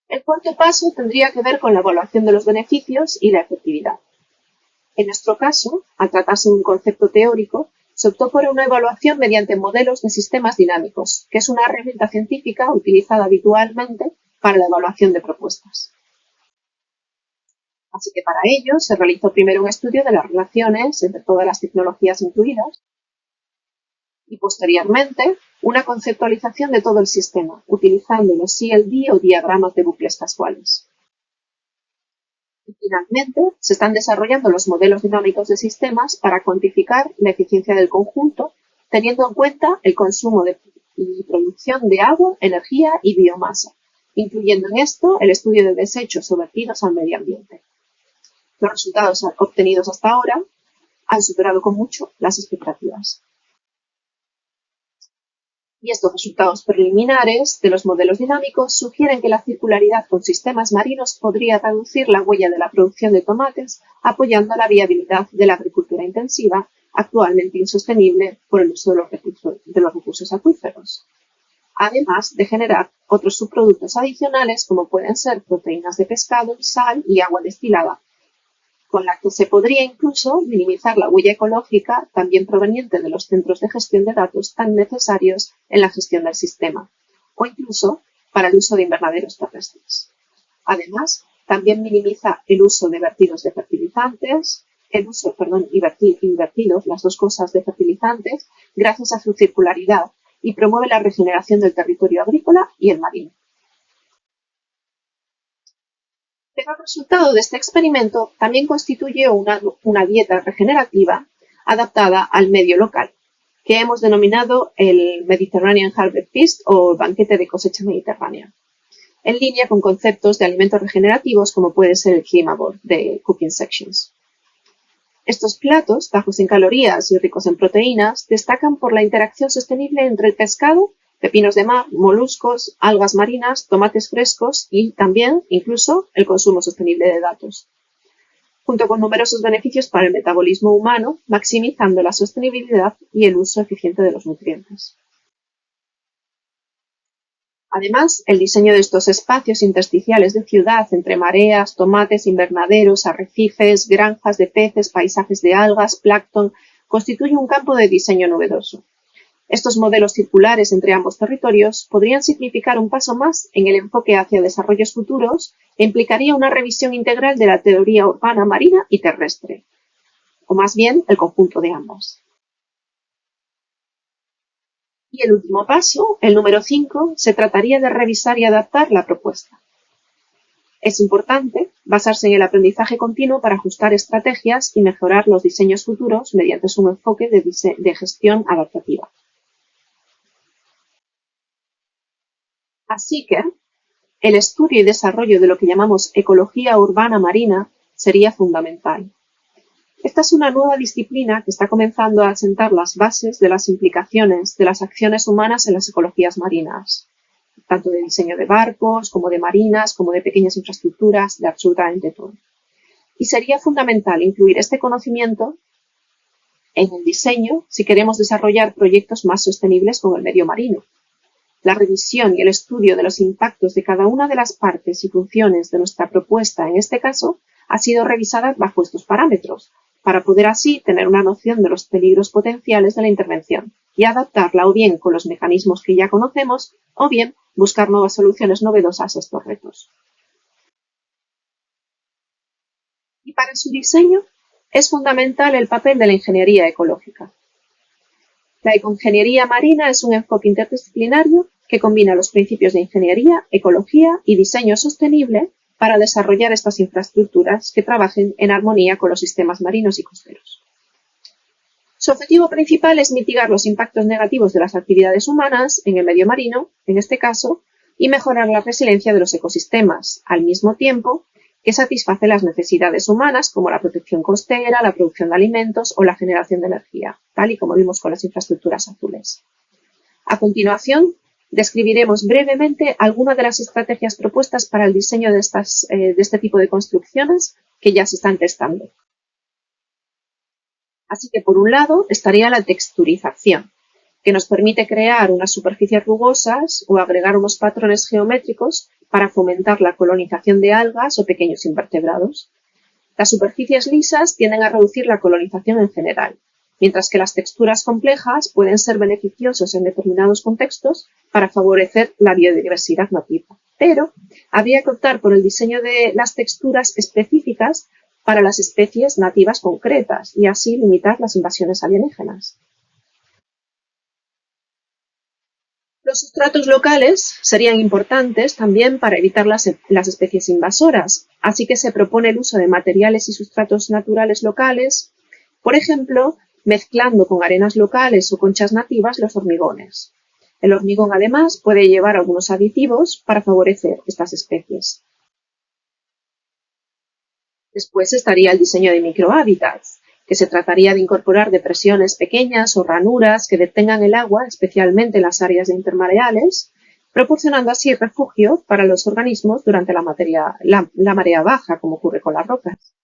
A: El cuarto paso tendría que ver con la evaluación de los beneficios y la efectividad. En nuestro caso, al tratarse de un concepto teórico, se optó por una evaluación mediante modelos de sistemas dinámicos, que es una herramienta científica utilizada habitualmente para la evaluación de propuestas. Así que para ello se realizó primero un estudio de las relaciones entre todas las tecnologías incluidas y posteriormente una conceptualización de todo el sistema, utilizando los CLD o diagramas de bucles casuales. Y finalmente, se están desarrollando los modelos dinámicos de sistemas para cuantificar la eficiencia del conjunto, teniendo en cuenta el consumo y producción de agua, energía y biomasa, incluyendo en esto el estudio de desechos o vertidos al medio ambiente. Los resultados obtenidos hasta ahora han superado con mucho las expectativas. Y estos resultados preliminares de los modelos dinámicos sugieren que la circularidad con sistemas marinos podría reducir la huella de la producción de tomates, apoyando la viabilidad de la agricultura intensiva, actualmente insostenible por el uso de los recursos acuíferos, además de generar otros subproductos adicionales como pueden ser proteínas de pescado, sal y agua destilada, con la que se podría incluso minimizar la huella ecológica también proveniente de los centros de gestión de datos tan necesarios en la gestión del sistema, o incluso para el uso de invernaderos terrestres. Además, también minimiza el uso de vertidos de fertilizantes, vertidos, las dos cosas de fertilizantes, gracias a su circularidad, y promueve la regeneración del territorio agrícola y el marino. Pero el resultado de este experimento también constituye una dieta regenerativa adaptada al medio local, que hemos denominado el Mediterranean Harvest Feast o banquete de cosecha mediterránea, en línea con conceptos de alimentos regenerativos como puede ser el Climabore de Cooking Sections. Estos platos, bajos en calorías y ricos en proteínas, destacan por la interacción sostenible entre el pescado, pepinos de mar, moluscos, algas marinas, tomates frescos y también, incluso, el consumo sostenible de datos, junto con numerosos beneficios para el metabolismo humano, maximizando la sostenibilidad y el uso eficiente de los nutrientes. Además, el diseño de estos espacios intersticiales de ciudad entre mareas, tomates, invernaderos, arrecifes, granjas de peces, paisajes de algas, plancton, constituye un campo de diseño novedoso. Estos modelos circulares entre ambos territorios podrían significar un paso más en el enfoque hacia desarrollos futuros e implicaría una revisión integral de la teoría urbana marina y terrestre, o más bien el conjunto de ambas. Y el último paso, el número 5, se trataría de revisar y adaptar la propuesta. Es importante basarse en el aprendizaje continuo para ajustar estrategias y mejorar los diseños futuros mediante su enfoque de gestión adaptativa. Así que, el estudio y desarrollo de lo que llamamos ecología urbana marina sería fundamental. Esta es una nueva disciplina que está comenzando a asentar las bases de las implicaciones de las acciones humanas en las ecologías marinas, tanto de diseño de barcos, como de marinas, como de pequeñas infraestructuras, de absolutamente todo. Y sería fundamental incluir este conocimiento en el diseño si queremos desarrollar proyectos más sostenibles con el medio marino. La revisión y el estudio de los impactos de cada una de las partes y funciones de nuestra propuesta, en este caso, ha sido revisada bajo estos parámetros, para poder así tener una noción de los peligros potenciales de la intervención y adaptarla o bien con los mecanismos que ya conocemos o bien buscar nuevas soluciones novedosas a estos retos. Y para su diseño es fundamental el papel de la ingeniería ecológica. La ecoingeniería marina es un enfoque interdisciplinario que combina los principios de ingeniería, ecología y diseño sostenible para desarrollar estas infraestructuras que trabajen en armonía con los sistemas marinos y costeros. Su objetivo principal es mitigar los impactos negativos de las actividades humanas en el medio marino, en este caso, y mejorar la resiliencia de los ecosistemas, al mismo tiempo que satisface las necesidades humanas como la protección costera, la producción de alimentos o la generación de energía, tal y como vimos con las infraestructuras azules. A continuación, describiremos brevemente algunas de las estrategias propuestas para el diseño de este tipo de construcciones que ya se están testando. Así que, por un lado, estaría la texturización, que nos permite crear unas superficies rugosas o agregar unos patrones geométricos para fomentar la colonización de algas o pequeños invertebrados. Las superficies lisas tienden a reducir la colonización en general, mientras que las texturas complejas pueden ser beneficiosas en determinados contextos para favorecer la biodiversidad nativa. Pero habría que optar por el diseño de las texturas específicas para las especies nativas concretas y así limitar las invasiones alienígenas. Los sustratos locales serían importantes también para evitar las especies invasoras, así que se propone el uso de materiales y sustratos naturales locales, por ejemplo, mezclando con arenas locales o conchas nativas los hormigones. El hormigón, además, puede llevar algunos aditivos para favorecer estas especies. Después estaría el diseño de microhábitats, que se trataría de incorporar depresiones pequeñas o ranuras que detengan el agua, especialmente en las áreas intermareales, proporcionando así refugio para los organismos durante la marea baja, como ocurre con las rocas.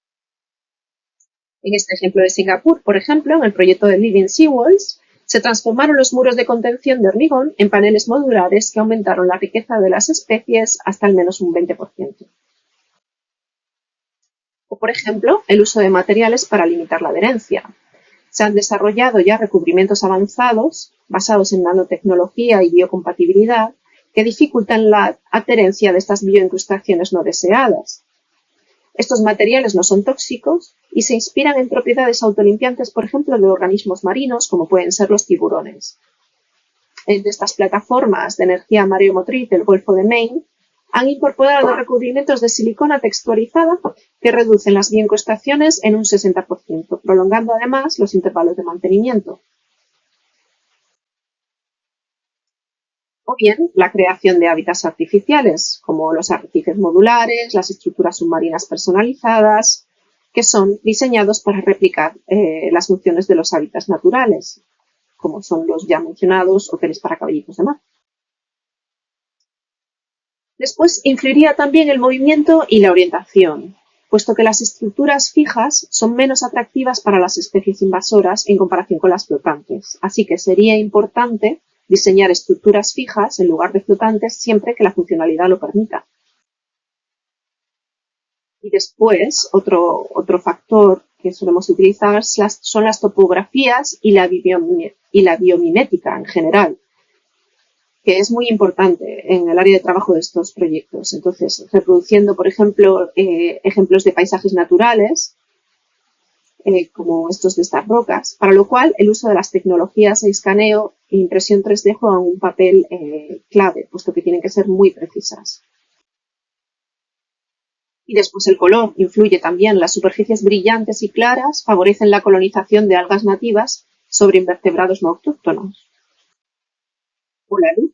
A: En este ejemplo de Singapur, por ejemplo, en el proyecto de Living Seawalls, se transformaron los muros de contención de hormigón en paneles modulares que aumentaron la riqueza de las especies hasta al menos un 20%. O, por ejemplo, el uso de materiales para limitar la adherencia. Se han desarrollado ya recubrimientos avanzados, basados en nanotecnología y biocompatibilidad, que dificultan la adherencia de estas bioincrustaciones no deseadas. Estos materiales no son tóxicos y se inspiran en propiedades autolimpiantes, por ejemplo, de organismos marinos, como pueden ser los tiburones. De estas plataformas de energía mareomotriz del Golfo de Maine han incorporado recubrimientos de silicona texturizada que reducen las bioincrustaciones en un 60%, prolongando además los intervalos de mantenimiento. O bien la creación de hábitats artificiales, como los arrecifes modulares, las estructuras submarinas personalizadas, que son diseñados para replicar las funciones de los hábitats naturales, como son los ya mencionados hoteles para caballitos de mar. Después influiría también el movimiento y la orientación, puesto que las estructuras fijas son menos atractivas para las especies invasoras en comparación con las flotantes, así que sería importante diseñar estructuras fijas en lugar de flotantes siempre que la funcionalidad lo permita. Y después, otro factor que solemos utilizar son las topografías y la biomimética en general, que es muy importante en el área de trabajo de estos proyectos. Entonces, reproduciendo, por ejemplo, ejemplos de paisajes naturales, como estos de estas rocas, para lo cual el uso de las tecnologías de escaneo e impresión 3D juegan un papel clave, puesto que tienen que ser muy precisas. Y después el color influye también. Las superficies brillantes y claras favorecen la colonización de algas nativas sobre invertebrados no autóctonos. O la luz.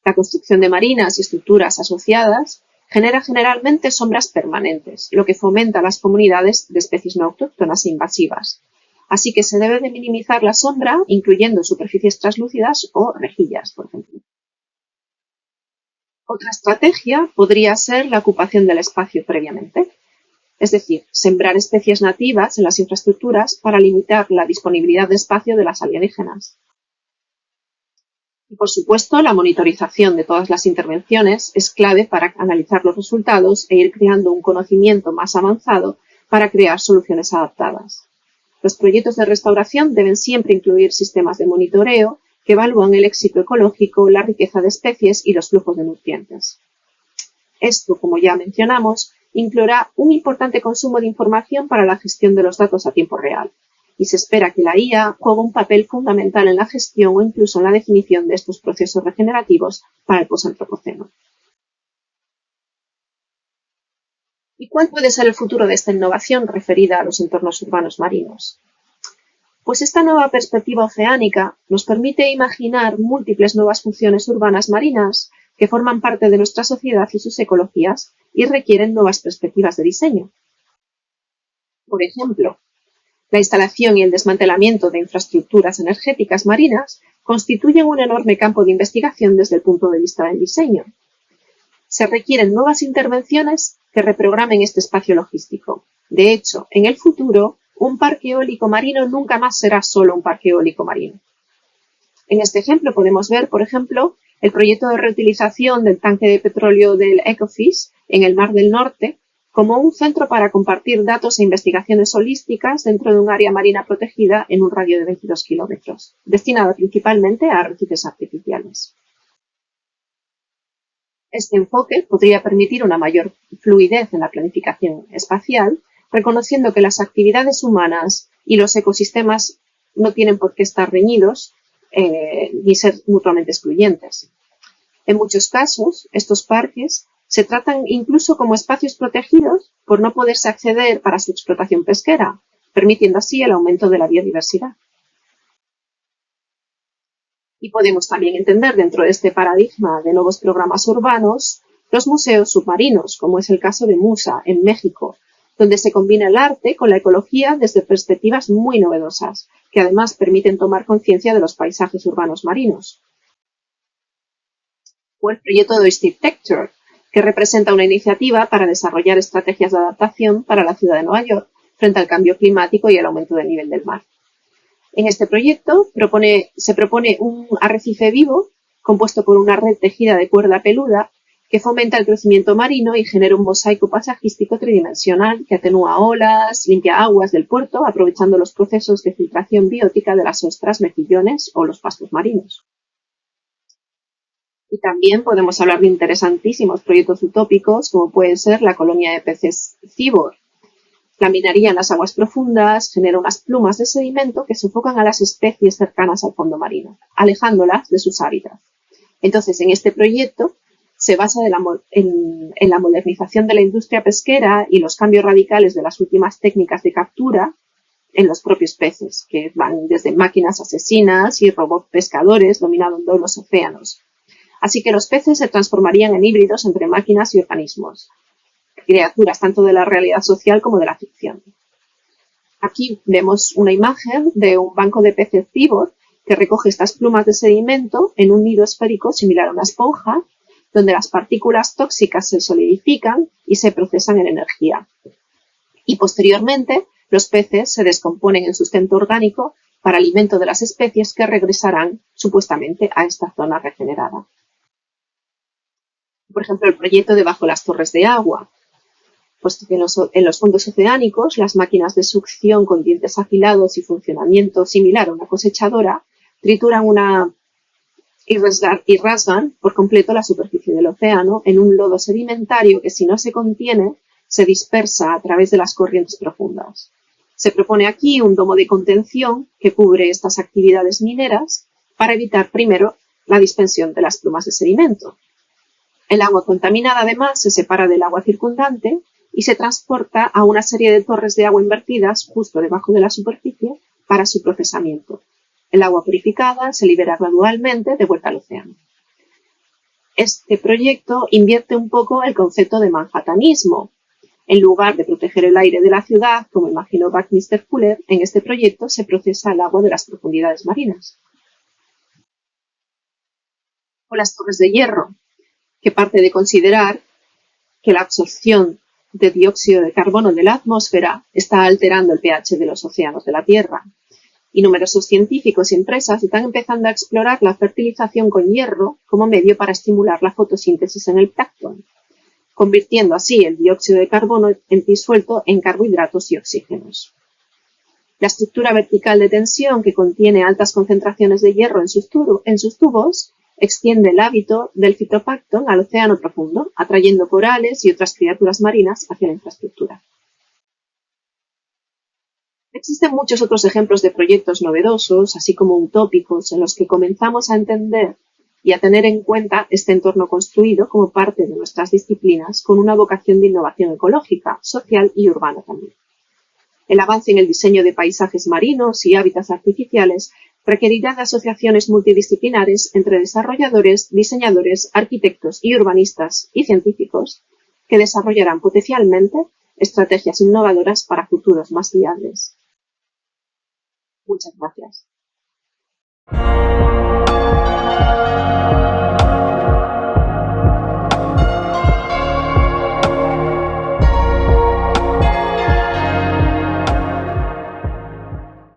A: La construcción de marinas y estructuras asociadas genera generalmente sombras permanentes, lo que fomenta las comunidades de especies no autóctonas e invasivas. Así que se debe de minimizar la sombra, incluyendo superficies translúcidas o rejillas, por ejemplo. Otra estrategia podría ser la ocupación del espacio previamente, es decir, sembrar especies nativas en las infraestructuras para limitar la disponibilidad de espacio de las alienígenas. Y, por supuesto, la monitorización de todas las intervenciones es clave para analizar los resultados e ir creando un conocimiento más avanzado para crear soluciones adaptadas. Los proyectos de restauración deben siempre incluir sistemas de monitoreo que evalúan el éxito ecológico, la riqueza de especies y los flujos de nutrientes. Esto, como ya mencionamos, incluirá un importante consumo de información para la gestión de los datos a tiempo real. Y se espera que la IA juegue un papel fundamental en la gestión o incluso en la definición de estos procesos regenerativos para el posantropoceno. ¿Y cuál puede ser el futuro de esta innovación referida a los entornos urbanos marinos? Pues esta nueva perspectiva oceánica nos permite imaginar múltiples nuevas funciones urbanas marinas que forman parte de nuestra sociedad y sus ecologías y requieren nuevas perspectivas de diseño. Por ejemplo, la instalación y el desmantelamiento de infraestructuras energéticas marinas constituyen un enorme campo de investigación desde el punto de vista del diseño. Se requieren nuevas intervenciones que reprogramen este espacio logístico. De hecho, en el futuro, un parque eólico marino nunca más será solo un parque eólico marino. En este ejemplo podemos ver, por ejemplo, el proyecto de reutilización del tanque de petróleo del Ecofish en el Mar del Norte, como un centro para compartir datos e investigaciones holísticas dentro de un área marina protegida en un radio de 22 kilómetros, destinada principalmente a arrecifes artificiales. Este enfoque podría permitir una mayor fluidez en la planificación espacial, reconociendo que las actividades humanas y los ecosistemas no tienen por qué estar reñidos ni ser mutuamente excluyentes. En muchos casos, estos parques se tratan incluso como espacios protegidos por no poderse acceder para su explotación pesquera, permitiendo así el aumento de la biodiversidad. Y podemos también entender dentro de este paradigma de nuevos programas urbanos los museos submarinos, como es el caso de Musa, en México, donde se combina el arte con la ecología desde perspectivas muy novedosas, que además permiten tomar conciencia de los paisajes urbanos marinos. O el proyecto de Architecture, que representa una iniciativa para desarrollar estrategias de adaptación para la ciudad de Nueva York frente al cambio climático y el aumento del nivel del mar. En este proyecto se propone un arrecife vivo compuesto por una red tejida de cuerda peluda que fomenta el crecimiento marino y genera un mosaico paisajístico tridimensional que atenúa olas, limpia aguas del puerto, aprovechando los procesos de filtración biótica de las ostras, mejillones o los pastos marinos. Y también podemos hablar de interesantísimos proyectos utópicos, como puede ser la colonia de peces cibor. Laminaría en las aguas profundas, genera unas plumas de sedimento que sofocan a las especies cercanas al fondo marino, alejándolas de sus hábitats. Entonces, en este proyecto se basa en la modernización de la industria pesquera y los cambios radicales de las últimas técnicas de captura en los propios peces, que van desde máquinas asesinas y robots pescadores dominando los océanos. Así que los peces se transformarían en híbridos entre máquinas y organismos, criaturas tanto de la realidad social como de la ficción. Aquí vemos una imagen de un banco de peces pívot que recoge estas plumas de sedimento en un nido esférico similar a una esponja, donde las partículas tóxicas se solidifican y se procesan en energía. Y posteriormente, los peces se descomponen en sustento orgánico para alimento de las especies que regresarán supuestamente a esta zona regenerada. Por ejemplo, el proyecto de Bajo las Torres de Agua, puesto que en los fondos oceánicos las máquinas de succión con dientes afilados y funcionamiento similar a una cosechadora trituran y rasgan por completo la superficie del océano en un lodo sedimentario que, si no se contiene, se dispersa a través de las corrientes profundas. Se propone aquí un domo de contención que cubre estas actividades mineras para evitar primero la dispersión de las plumas de sedimento. El agua contaminada, además, se separa del agua circundante y se transporta a una serie de torres de agua invertidas justo debajo de la superficie para su procesamiento. El agua purificada se libera gradualmente de vuelta al océano. Este proyecto invierte un poco el concepto de manhattanismo. En lugar de proteger el aire de la ciudad, como imaginó Buckminster Fuller, en este proyecto se procesa el agua de las profundidades marinas. O las torres de hierro, que parte de considerar que la absorción de dióxido de carbono de la atmósfera está alterando el pH de los océanos de la Tierra. Y numerosos científicos y empresas están empezando a explorar la fertilización con hierro como medio para estimular la fotosíntesis en el plancton, convirtiendo así el dióxido de carbono disuelto en carbohidratos y oxígenos. La estructura vertical de tensión, que contiene altas concentraciones de hierro en sus tubos, extiende el hábito del fitoplancton al océano profundo, atrayendo corales y otras criaturas marinas hacia la infraestructura. Existen muchos otros ejemplos de proyectos novedosos, así como utópicos, en los que comenzamos a entender y a tener en cuenta este entorno construido como parte de nuestras disciplinas con una vocación de innovación ecológica, social y urbana también. El avance en el diseño de paisajes marinos y hábitats artificiales requerirá de asociaciones multidisciplinares entre desarrolladores, diseñadores, arquitectos y urbanistas y científicos que desarrollarán potencialmente estrategias innovadoras para futuros más viables. Muchas gracias.